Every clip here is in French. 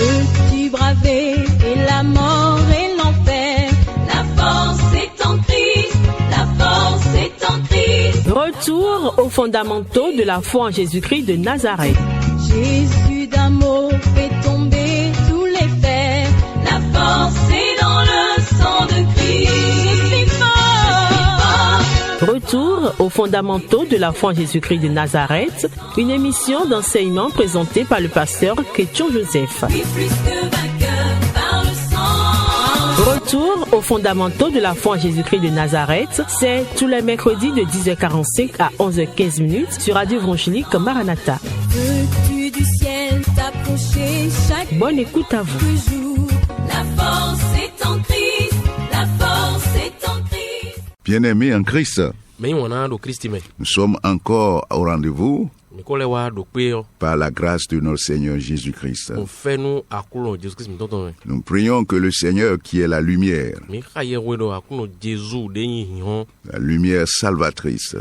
Peux-tu braver et la mort et l'enfer? La force est en Christ, la force est en Christ. Retour aux fondamentaux de la foi en Jésus-Christ de Nazareth. Jésus d'un mot fait tomber tous les fers. La force est dans le sang de Christ. Je suis fort. Retour aux fondamentaux de la foi en Jésus-Christ de Nazareth, une émission d'enseignement présentée par le pasteur Ketchon Joseph. Oui, plus que vainqueur par le sang. Retour aux fondamentaux de la foi en Jésus-Christ de Nazareth, c'est tous les mercredis de 10h45 à 11h15 sur Radio Évangélique Maranatha. Veux-tu du ciel t'approcher chaque Bonne écoute à vous. jour? La force est en Christ, la force est en Christ. Bien-aimés en Christ, Nous nous sommes encore au rendez-vous sommes par la grâce de notre Seigneur Jésus-Christ. Jésus-Christ. Nous prions que le Seigneur, qui est la lumière salvatrice,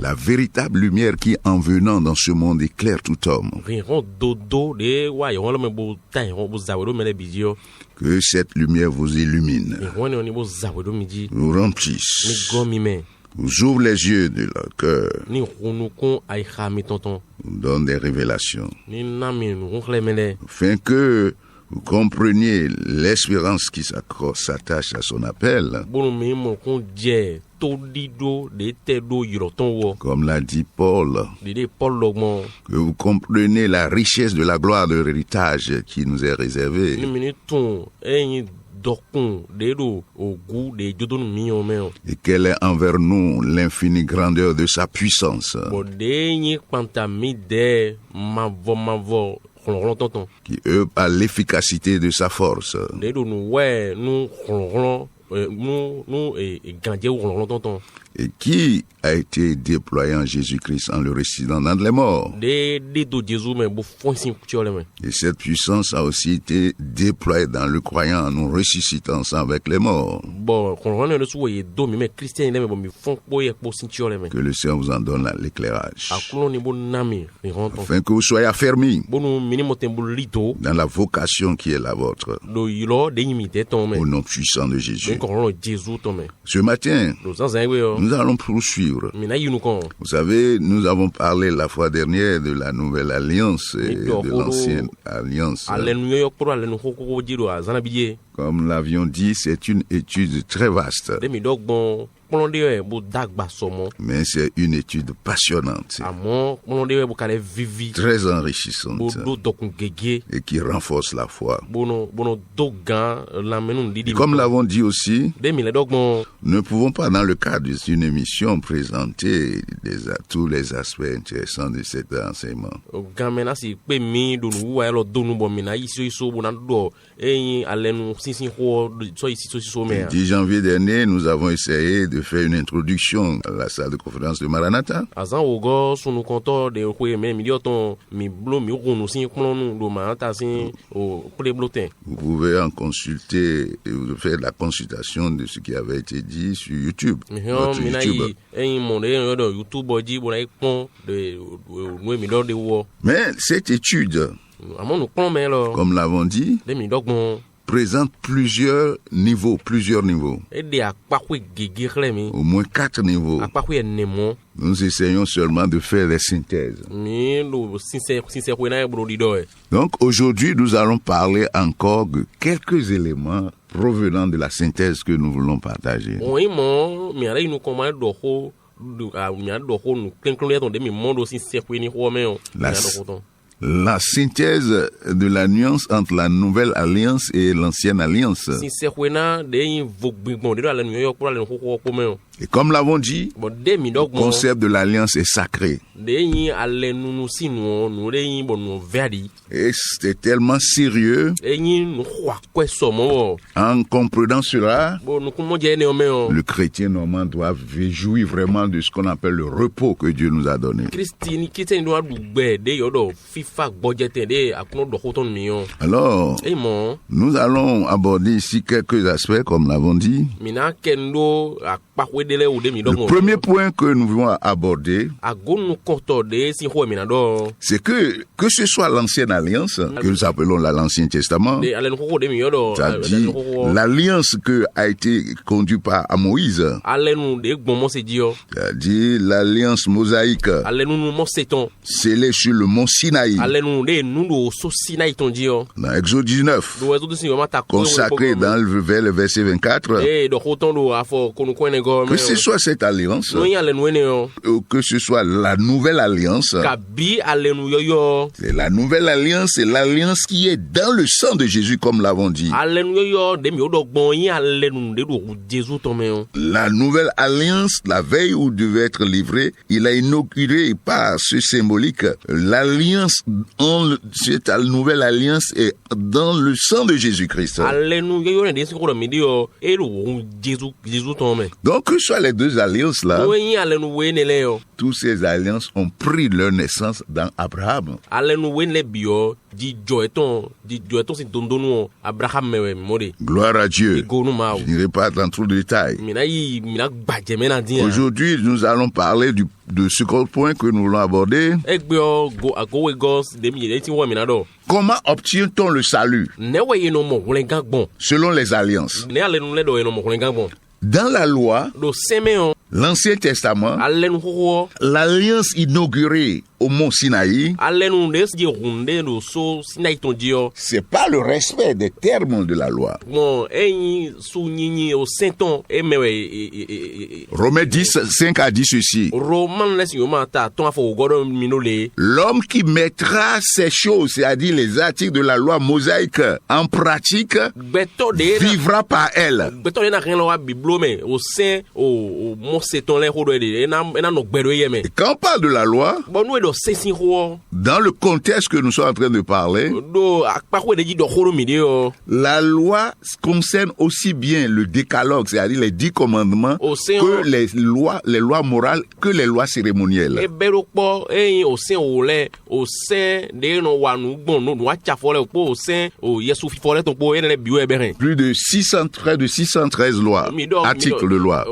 la véritable lumière qui, en venant dans ce monde, éclaire tout homme, que cette lumière vous illumine, nous remplisse, vous ouvre les yeux de leur cœur, vous donne des révélations, afin que vous compreniez l'espérance qui s'attache à son appel. Comme l'a dit Paul, que vous comprenez la richesse de la gloire de l'héritage qui nous est réservé, et quelle est envers nous l'infinie grandeur de sa puissance, qui œuvre à l'efficacité de sa force, et qui a été déployé en Jésus-Christ en le ressuscitant dans les morts. Et cette puissance a aussi été déployée dans le croyant en nous ressuscitant ensemble avec les morts. Que le Seigneur vous en donne l'éclairage, afin que vous soyez affermis dans la vocation qui est la vôtre, au nom puissant de Jésus. Ce matin, nous allons poursuivre. Vous savez, nous avons parlé la fois dernière de la nouvelle alliance et de l'ancienne alliance. Comme l'avions dit, c'est une étude très vaste, mais c'est une étude passionnante, très enrichissante, et qui renforce la foi. Et comme l'avons dit aussi, nous ne pouvons pas, dans le cadre d'une émission, présenter tous les aspects intéressants de cet enseignement. Le 10 janvier dernier, nous avons essayé de faire une introduction à la salle de conférence de Maranatha. Vous pouvez en consulter et vous faire la consultation de ce qui avait été dit sur YouTube. Notre YouTube. Mais cette étude, comme l'avons dit, présente plusieurs niveaux. Au moins 4 niveaux. Nous essayons seulement de faire des synthèses. Donc aujourd'hui, nous allons parler encore de quelques éléments provenant de la synthèse que nous voulons partager. La synthèse de la nuance entre la nouvelle alliance et l'ancienne alliance. Et comme l'avons dit, le concept de l'alliance est sacré. Et c'est tellement sérieux. En comprenant cela, le chrétien normand doit jouir vraiment de ce qu'on appelle le repos que Dieu nous a donné. Alors, nous allons aborder ici quelques aspects, comme l'avons dit. Le premier point que nous voulons aborder, c'est que ce soit l'ancienne alliance, que nous appelons l'Ancien Testament, c'est-à-dire l'alliance que a été conduite par Moïse, c'est-à-dire l'alliance mosaïque, scellée sur le mont Sinaï, dans Exode 19, consacré dans le verset 24, que ce soit cette alliance, ou que ce soit la nouvelle alliance, c'est la nouvelle alliance, c'est l'alliance qui est dans le sang de Jésus, comme l'avons dit. La nouvelle alliance, la veille où devait être livrée, il a inauguré par ce symbolique l'alliance, cette nouvelle alliance est dans le sang de Jésus-Christ. Donc, que ce soit les deux alliances là, toutes ces alliances ont pris leur naissance dans Abraham. Gloire à Dieu. Je n'irai pas dans trop de détails. Aujourd'hui, nous allons parler de ce point que nous voulons aborder. Comment obtient-on le salut? Selon les alliances. Dans la loi, l'Ancien Testament, l'alliance inaugurée au mont Sinaï, c'est pas le respect des termes de la loi. Romains 10, 5 a dit ceci. L'homme qui mettra ces choses, c'est-à-dire les articles de la loi mosaïque, en pratique, vivra par elle. Et quand on parle de la loi, dans le contexte que nous sommes en train de parler, la loi concerne aussi bien le décalogue, c'est-à-dire les 10 commandements, que les lois morales, que les lois cérémonielles. Plus de 613 lois, articles de loi.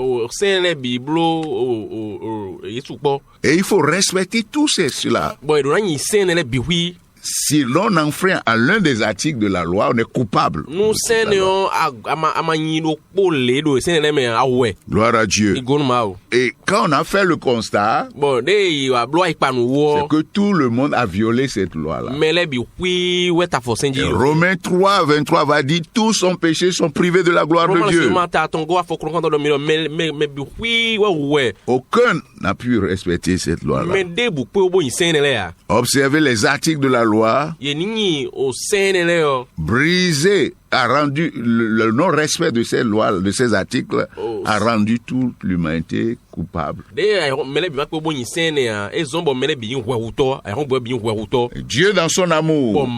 Et il faut respecter tout cela. Si l'on enfreint à l'un des articles de la loi, on est coupable. Gloire à Dieu. Et quand on a fait le constat, c'est que tout le monde a violé cette loi-là. Et Romains 3, 23 va dire, tous ont péché, sont privés de la gloire de Dieu. Aucun n'a pu respecter cette loi-là. Observez les articles de la loi. Briser a rendu le non-respect de ces lois, de ces articles, a rendu toute l'humanité coupable. Dieu dans son amour,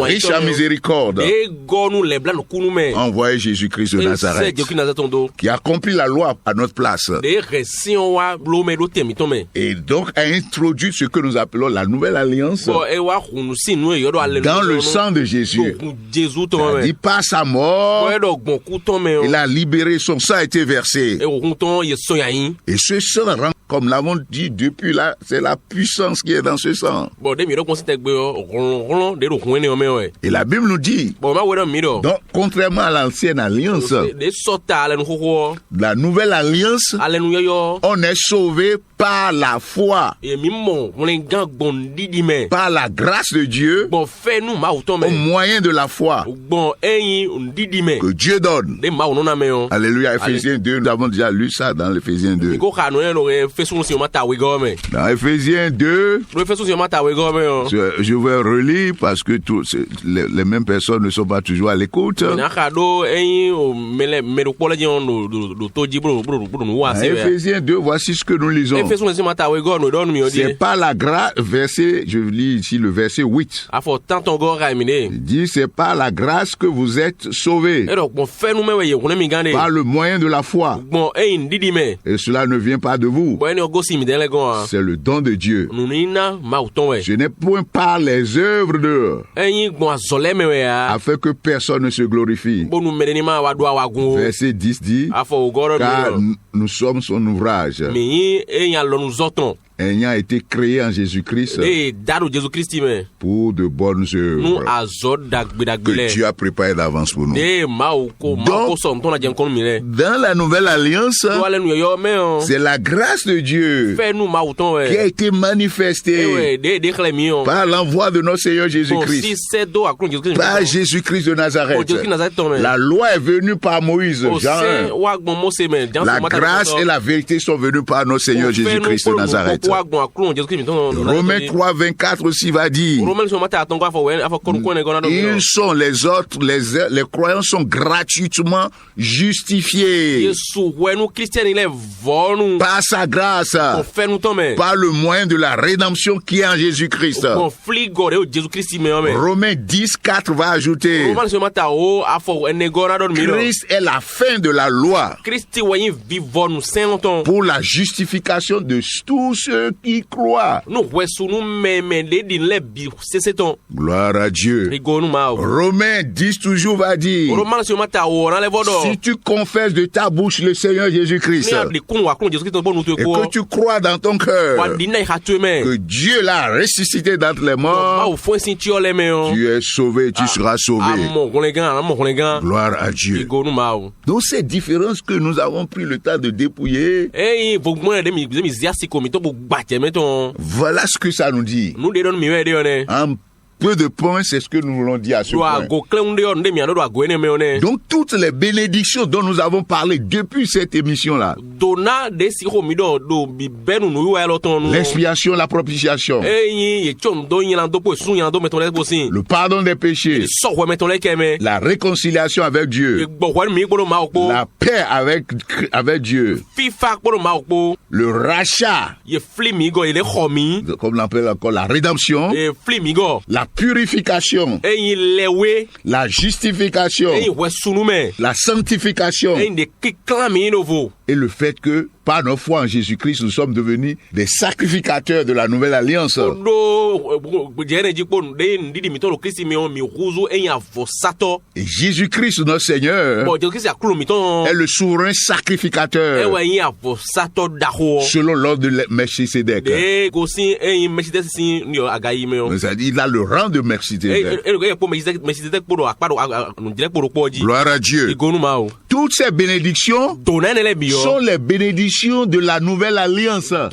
riche en miséricorde, a envoyé Jésus-Christ de Nazareth, qui a accompli la loi à notre place. Et donc a introduit ce que nous appelons la nouvelle alliance dans le sang de Jésus. Il par sa mort, il a libéré, son sang a été versé. Et ce sang rend, comme l'avons dit depuis là, c'est la puissance qui est dans ce sang. Et la Bible nous dit, donc contrairement à l'ancienne alliance, la nouvelle alliance, on est sauvé par la foi, par la grâce de Dieu, au moyen de la foi que Dieu donne. Alléluia. Ephésiens 2, nous avons déjà lu ça dans l'Éphésiens 2. Dans Ephésiens 2, je vais relire parce que les mêmes personnes ne sont pas toujours à l'écoute. Dans Ephésiens 2, voici ce que nous lisons. C'est pas la grâce, verset, je lis ici le verset 8. Il dit, c'est pas la grâce que vous êtes sauvés, par le moyen de la foi. Et cela ne vient pas de vous. C'est le don de Dieu. Ce n'est point par les œuvres d'eux, afin que personne ne se glorifie. Verset 10 dit, car nous sommes son ouvrage, ayant été créé en Jésus-Christ pour de bonnes œuvres que Dieu a préparées d'avance pour nous. Donc, dans la nouvelle alliance, c'est la grâce de Dieu qui a été manifestée par l'envoi de notre Seigneur Jésus-Christ, par Jésus-Christ de Nazareth. La loi est venue par Moïse, Jean 1. La grâce et la vérité sont venues par notre Seigneur Jésus-Christ de Nazareth. Romains 3, 24 aussi va dire, ils sont les autres, les croyants sont gratuitement justifiés par sa grâce, par le moyen de la rédemption qui est en Jésus-Christ. Romains 10, 4 va ajouter, Christ est la fin de la loi pour la justification de tous ceux qui croient. Gloire à Dieu. Romains 10 toujours va dire, si tu confesses de ta bouche le Seigneur Jésus-Christ et que tu crois dans ton cœur que Dieu l'a ressuscité d'entre les morts, tu es sauvé, tu seras sauvé. Gloire à Dieu. Donc ces différences que nous avons pris le temps de dépouiller, voilà ce que ça nous dit. En peu de points, c'est ce que nous voulons dire à ce point. Donc toutes les bénédictions dont nous avons parlé depuis cette émission-là, l'expiation, la propitiation, le pardon des péchés, la réconciiliation avec Dieu, la paix avec Dieu, le rachat, comme on l'appelle encore, la rédemption, la purification, la justification, la sanctification, et le fait que par notre foi en Jésus-Christ, nous sommes devenus des sacrificateurs de la nouvelle alliance. Et Jésus-Christ, notre Seigneur, est le souverain sacrificateur selon l'ordre de Melchisédek. C'est-à-dire, il a le rang de Melchisédek. Gloire à Dieu. Toutes ces bénédictions sont les bénédictions de la nouvelle alliance que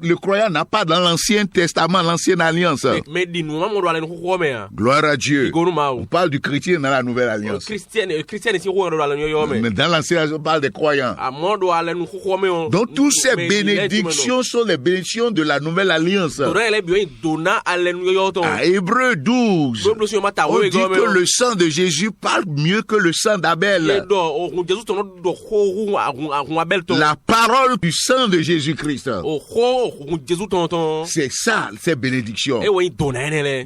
le croyant n'a pas dans l'Ancien Testament, l'Ancienne Alliance. Gloire à Dieu. On parle du chrétien dans la nouvelle alliance. Mais dans l'Ancienne Alliance, on parle des croyants. Donc toutes ces bénédictions sont les bénédictions de la nouvelle alliance. À Hébreux 12, on dit que le sang de Jésus parle mieux que le sang d'Abel. La parole du sang de Jésus-Christ, c'est ça, ces bénédictions.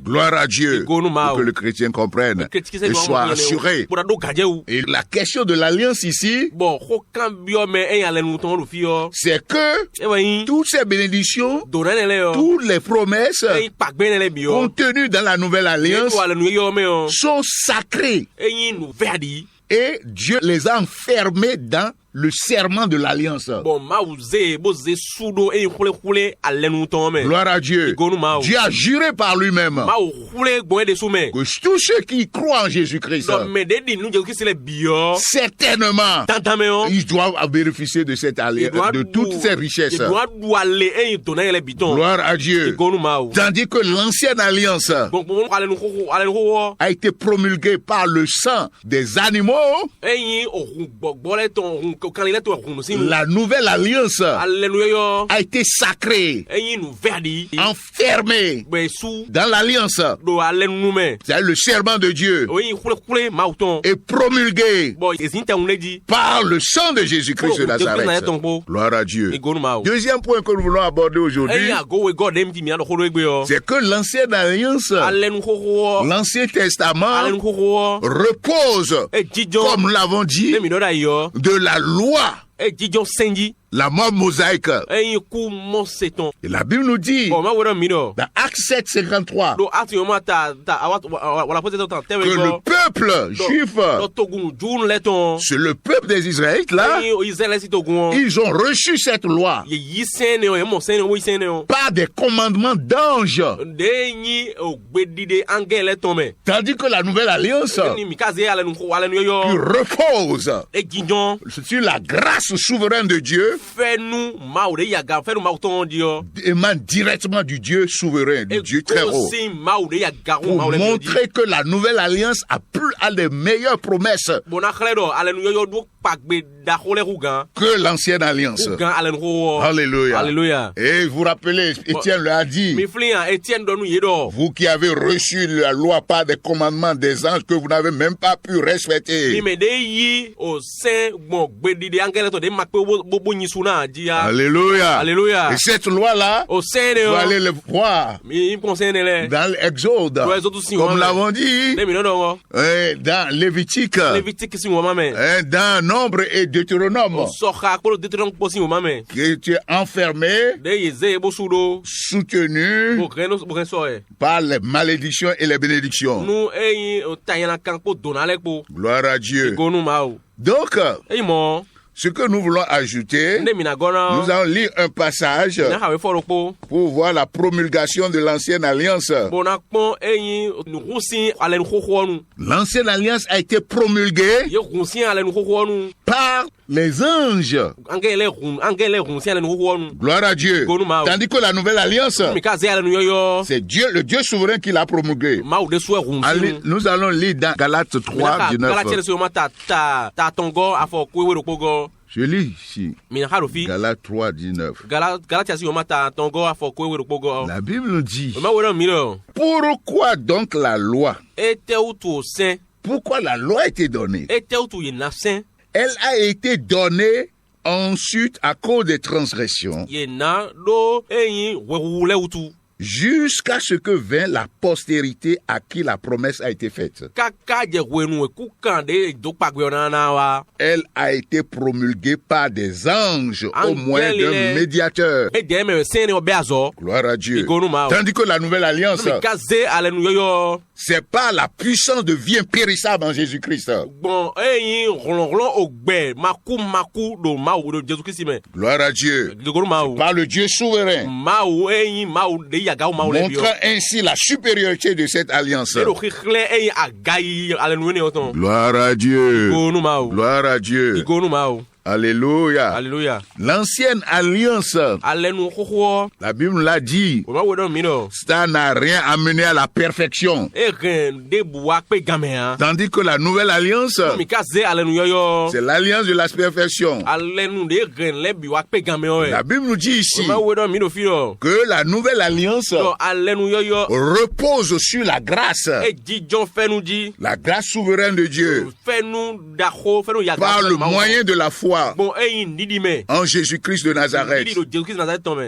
Gloire à Dieu, pour que le chrétien comprenne et soit assuré. Et la question de l'alliance ici, c'est que toutes ces bénédictions, toutes les promesses contenues dans la nouvelle alliance sont sacrées. Et Dieu les a enfermés dans le serment de l'alliance. Gloire à Dieu. Dieu a juré par lui-même que tous ceux qui croient en Jésus-Christ, certainement, ils doivent bénéficier de cette alliance, de toutes ces richesses. Gloire à Dieu. Tandis que l'ancienne alliance a été promulguée par le sang des animaux, la nouvelle alliance a été sacrée, enfermée dans l'alliance. C'est le serment de Dieu et promulgué par le sang de Jésus-Christ de Nazareth. Gloire à Dieu. Deuxième point que nous voulons aborder aujourd'hui, c'est que l'ancienne alliance, l'Ancien Testament, repose, comme nous l'avons dit, de la loi La mort mosaïque. Et la Bible nous dit, dans Actes 7, 53, que le peuple juif, c'est le peuple des Israélites là, ils ont reçu cette loi par des commandements d'anges. Tandis que la nouvelle alliance qui repose sur la grâce souveraine de Dieu émane directement du Dieu souverain, du Dieu très haut, pour montrer que la nouvelle alliance a des meilleures promesses que l'ancienne alliance. Alléluia. Alléluia. Et vous rappelez, Étienne l'a dit, vous qui avez reçu la loi par des commandements des anges que vous n'avez même pas pu respecter. Alléluia. Alléluia. Et cette loi-là, vous allez le voir dans l'Exode, comme l'avons dit, dans Lévitique, dans Nombre et Deutéronome, que tu es enfermé, soutenu par les malédictions et les bénédictions. Gloire à Dieu. Donc, ce que nous voulons ajouter, nous allons lire un passage pour voir la promulgation de l'ancienne alliance. L'ancienne alliance a été promulguée par les anges. Gloire à Dieu. Tandis que la nouvelle alliance, c'est Dieu, le Dieu souverain qui l'a promulguée. Nous allons lire dans Galates 3, 19. Je lis ici. Galates 3, 19. La Bible nous dit, pourquoi donc la loi? Pourquoi la loi a été donnée? Elle a été donnée ensuite à cause des transgressions, jusqu'à ce que vint la postérité à qui la promesse a été faite. Elle a été promulguée par des anges au moyen d'un médiateur. Gloire à Dieu. Tandis que la nouvelle alliance, c'est pas la puissance de vie impérissable en Jésus-Christ. Gloire à Dieu. Par le Dieu souverain, montrant ainsi la supériorité de cette alliance. Gloire à Dieu. Gloire à Dieu. Alléluia. Alléluia. L'ancienne alliance, la Bible l'a dit, ça n'a rien amené à la perfection. Tandis que la nouvelle alliance, c'est l'alliance de la perfection. La Bible nous dit ici que la nouvelle alliance repose sur la grâce. La grâce souveraine de Dieu. Par le moyen de la foi en Jésus-Christ de Nazareth.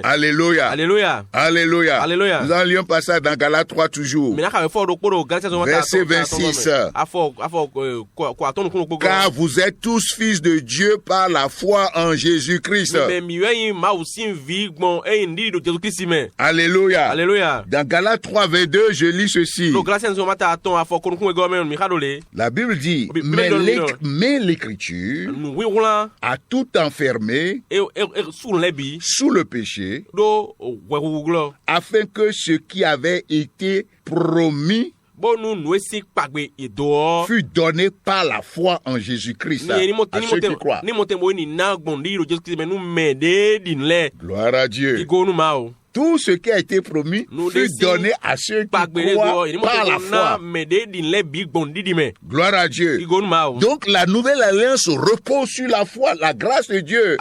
Alléluia. Alléluia. Alléluia. Alléluia. Nous allons lire un passage dans Galates 3 toujours. Verset 26. Car vous êtes tous fils de Dieu par la foi en Jésus-Christ. Alléluia. Alléluia. Dans Galates 3, 22, je lis ceci. La Bible dit, mais l'Écriture a tout enfermé sous le péché, afin que ce qui avait été promis fut donné par la foi en Jésus-Christ à ceux qui croient. Gloire à Dieu. Tout ce qui a été promis fut donné à ceux qui croient par la foi. Gloire à Dieu. Donc la nouvelle alliance repose sur la foi, la grâce de Dieu,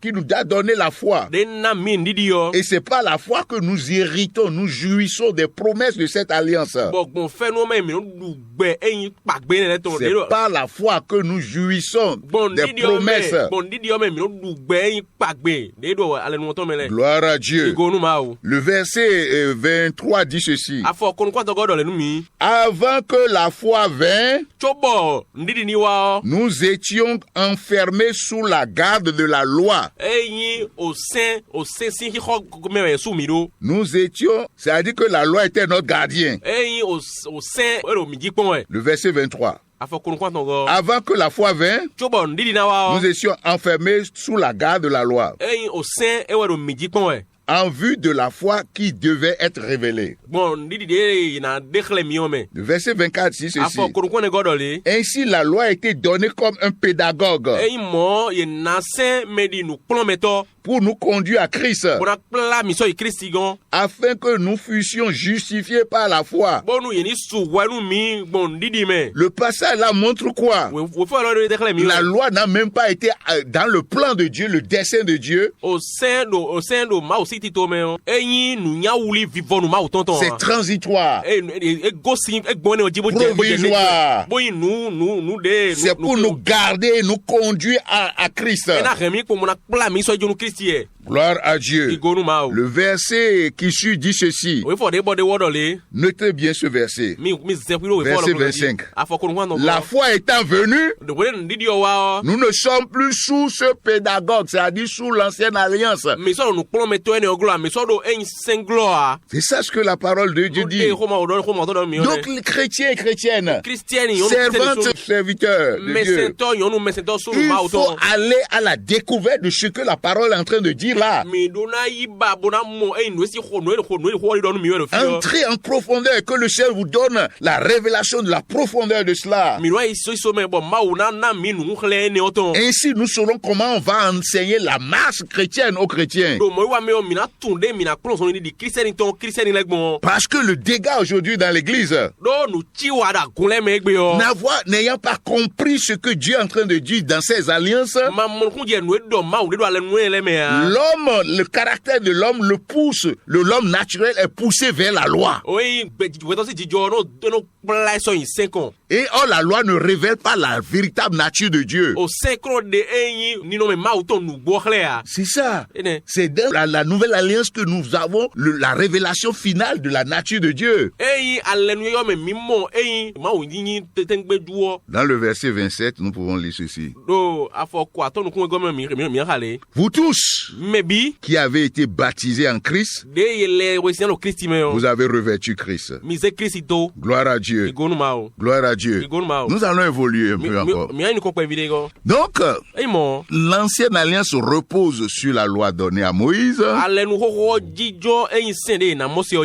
qui nous a donné la foi. Et c'est pas la foi que nous héritons, nous jouissons des promesses de cette alliance. C'est pas la foi que nous jouissons des promesses Gloire à Dieu. Le verset 23 dit ceci. Avant que la foi vînt, nous étions enfermés sous la garde de la loi. Nous étions, c'est-à-dire que la loi était notre gardien. Le verset 23. Avant que la foi vînt, nous étions enfermés sous la garde de la loi, en vue de la foi qui devait être révélée. Le verset 24 dit ceci. Ainsi la loi a été donnée comme un pédagogue pour nous conduire à Christ, afin que nous fussions justifiés par la foi. Le passage là montre quoi? La loi n'a même pas été dans le plan de Dieu, le dessein de Dieu. C'est transitoire, provisoire. C'est pour nous garder et nous conduire à Christ. Gloire à Dieu. Le verset qui suit dit ceci. Notez bien ce verset. Verset 25. La foi étant venue, nous ne sommes plus sous ce pédagogue, c'est-à-dire sous l'ancienne alliance. C'est ça ce que la parole de Dieu dit. Donc les chrétiens et chrétiennes, servantes, serviteurs de Dieu, il faut aller à la découverte de ce que la parole est en train de dire là. Entrez en profondeur, que le ciel vous donne la révélation de la profondeur de cela. Ainsi nous saurons comment on va enseigner la marche chrétienne aux chrétiens. Parce que le dégât aujourd'hui dans l'église, n'ayant pas compris ce que Dieu est en train de dire dans ses alliances, l'homme, le caractère de l'homme le pousse, l'homme naturel est poussé vers la loi. Et la loi ne révèle pas la véritable nature de Dieu. C'est ça. C'est dans la nouvelle alliance que nous avons la révélation finale de la nature de Dieu. Dans le verset 27, nous pouvons lire ceci. Vous tous qui avez été baptisés en Christ, vous avez revêtu Christ. Gloire à Dieu. Gloire à Dieu. Nous allons évoluer un peu encore. Donc, l'ancienne alliance repose sur la loi donnée à Moïse.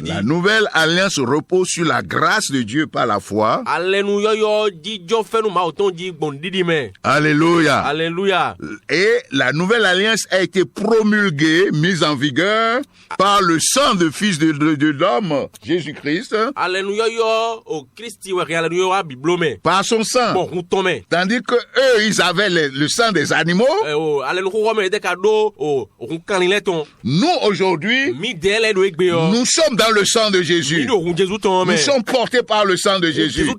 La nouvelle alliance repose sur la grâce de Dieu par la foi. Alléluia. Alléluia. Et la nouvelle alliance a été promulguée, mise en vigueur par le sang du Fils de l'homme, Jésus-Christ. Par son sang. Tandis que eux, ils avaient le sang des animaux. Nous, aujourd'hui, nous sommes dans le sang de Jésus. Nous sommes portés par le sang de Jésus.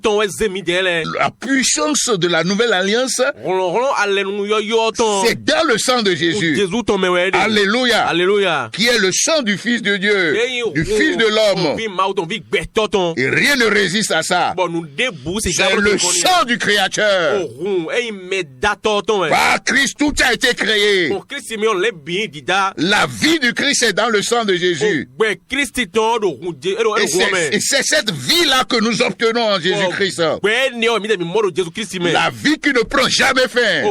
La puissance de la nouvelle alliance, c'est dans le sang de Jésus. Alléluia. Alléluia. Qui est le sang du Fils de Dieu, du Fils de l'homme. Et rien ne résiste à ça. C'est le sang du Créateur. Par Christ, tout a été créé. La vie du Christ est dans le sang de Jésus. Et c'est cette vie-là que nous obtenons en Jésus-Christ. La vie qui ne prend jamais fin.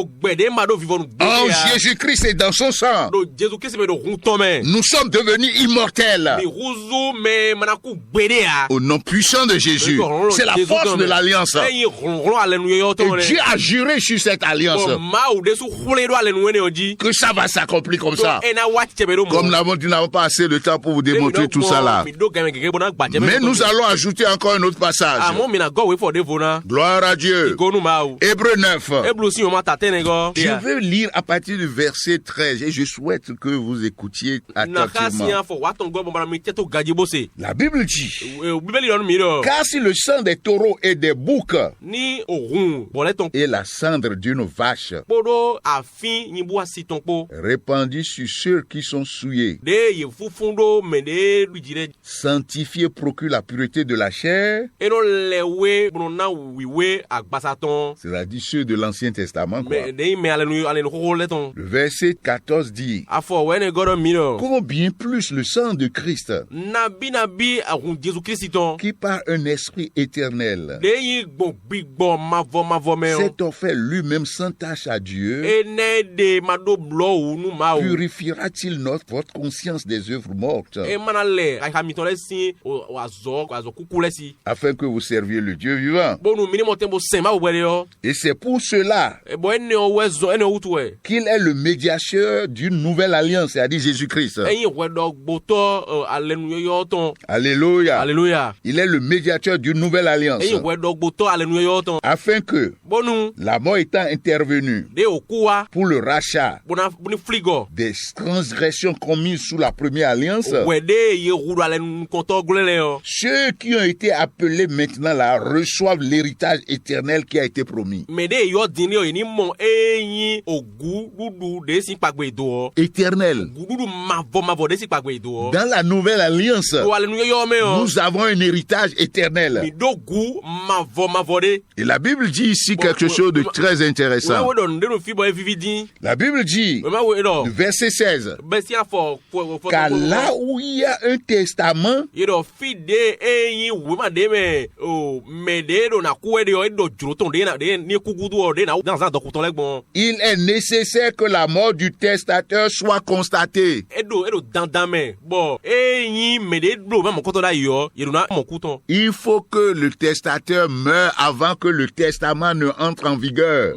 En Jésus-Christ et dans son sang, nous sommes devenus immortels. Au nom puissant de Jésus. C'est la force de l'alliance. Et Dieu a juré sur cette alliance que ça va s'accomplir comme ça. Comme nous n'avons pas assez de temps pour vous démontrer tout ça là. Mais nous allons ajouter encore un autre passage. Gloire à Dieu. Hébreux 9. Je veux lire à partir du verset 13 et je souhaite que vous écoutiez attentivement. La Bible dit: car si le sang sang des taureaux et des boucs et la cendre d'une vache répandue sur ceux qui sont souillés. Sanctifier procure la pureté de la chair. C'est-à-dire ceux de l'Ancien Testament, quoi. Le verset 14 dit: comment bien plus le sang de Christ, qui par un esprit éternel s'est offert lui-même sans tache à Dieu, purifiera-t-il votre conscience des œuvres mortes, afin que vous serviez le Dieu vivant. Et c'est pour cela qu'il est le médiateur d'une nouvelle alliance, c'est-à-dire Jésus-Christ. Alléluia. Alléluia. Il est le médiateur d'une nouvelle alliance, afin que, la mort étant intervenue pour le rachat des transgressions commises sous la première alliance, ceux qui ont été appelés maintenant là reçoivent l'héritage éternel qui a été promis. Éternel. Dans la nouvelle alliance, nous avons un héritage éternel. Et la Bible dit ici quelque chose de très intéressant. La Bible dit, le verset 16, car là où il y a un testament, il est nécessaire que la mort du testateur soit constatée. Il faut que le testateur meure avant que le testament ne entre en vigueur.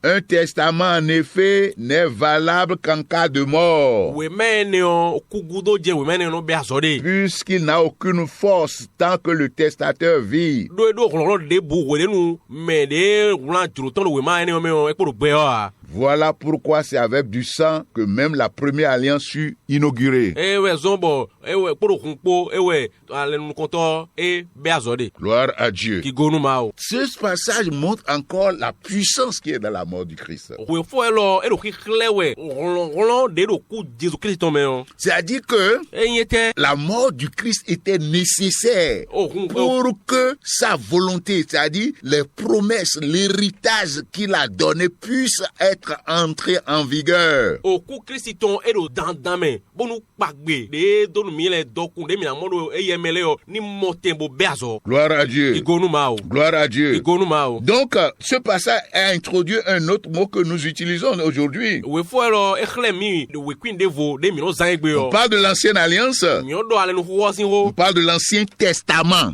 Un testament, en effet, n'est valable qu'en cas de mort, puisqu'il n'a aucune force tant que le testateur vit. Voilà pourquoi c'est avec du sang que même la première alliance fut inaugurée. Gloire à Dieu. Ce passage montre encore la puissance qui est dans la mort du Christ. C'est-à-dire que la mort du Christ était nécessaire pour que sa volonté, c'est-à-dire les promesses, l'héritage qu'il a donné puisse être entré en vigueur. Gloire à Dieu. Gloire à Dieu. Donc, ce passage a introduit un autre mot que nous utilisons aujourd'hui. On parle de l'ancienne alliance. On parle de l'ancien testament.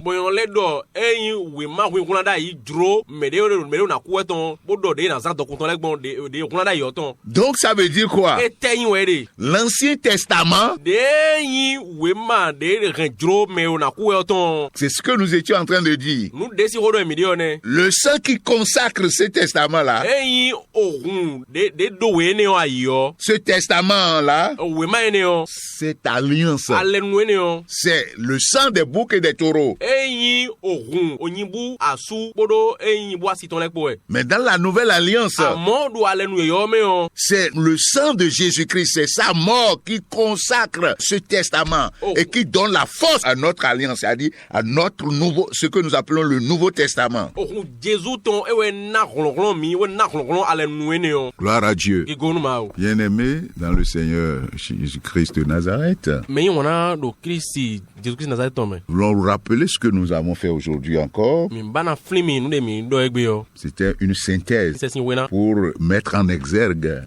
Donc ça veut dire quoi? L'Ancien Testament, c'est ce que nous étions en train de dire. Le sang qui consacre ce testament-là, ce testament-là, cette alliance, c'est le sang des boucs et des taureaux. Mais dans la nouvelle alliance, c'est le sang de Jésus-Christ, c'est sa mort qui consacre ce testament et qui donne la force à notre alliance, c'est-à-dire à notre nouveau, ce que nous appelons le Nouveau Testament. Gloire à Dieu. Bien-aimés dans le Seigneur Jésus-Christ de Nazareth, voulons vous rappeler ce que nous avons fait aujourd'hui encore. C'était une synthèse pour mettre en exergue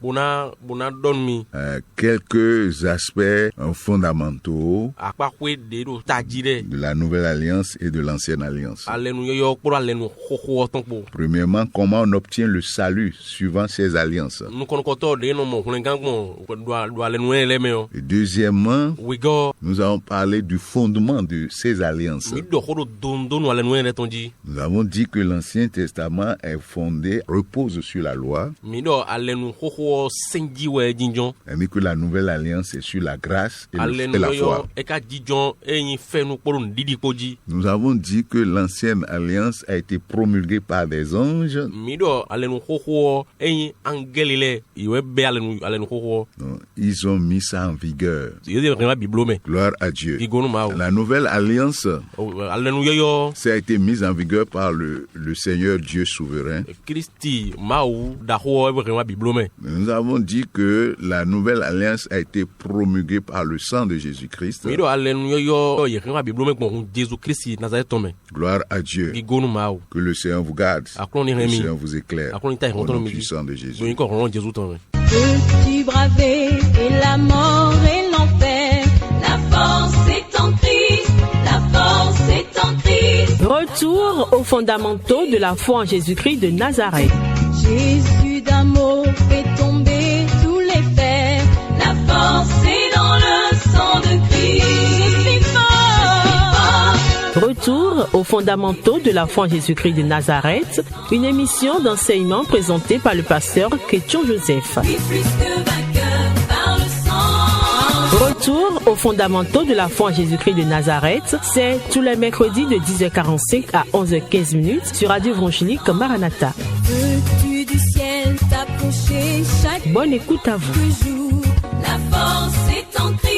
quelques aspects fondamentaux de la Nouvelle Alliance et de l'Ancienne Alliance. Premièrement, comment on obtient le salut suivant ces alliances. Et deuxièmement, nous avons parlé du fondement de ces alliances. Nous avons dit que l'Ancien Testament est fondé, repose sur la loi. que la nouvelle alliance est sur la grâce et la foi. Nous avons dit que l'ancienne alliance a été promulguée par des anges. Ils ont mis ça en vigueur. Gloire à Dieu. La nouvelle alliance, ça a été mise en vigueur par le Seigneur Dieu souverain. Nous avons dit que la nouvelle alliance a été promulguée par le sang de Jésus-Christ. Gloire à Dieu. Que le Seigneur vous garde. Que le Seigneur vous éclaire. Au nom puissant de Jésus. Peux-tu braver et la mort et l'enfer? La force est en Christ. La force est en Christ. Retour aux fondamentaux de la foi en Jésus-Christ de Nazareth. Jésus d'un mot fait tomber tous les fers. La force est dans le sang de Christ. Je suis fort. Retour aux fondamentaux de la foi en Jésus-Christ de Nazareth, une émission d'enseignement présentée par le pasteur Ketchon Joseph. Retour aux fondamentaux de la foi en Jésus-Christ de Nazareth, c'est tous les mercredis de 10h45 à 11h15 sur Radio Évangélique Maranatha. Veux-tu du ciel t'approcher chaque bonne écoute à vous. jour, la force est en Christ.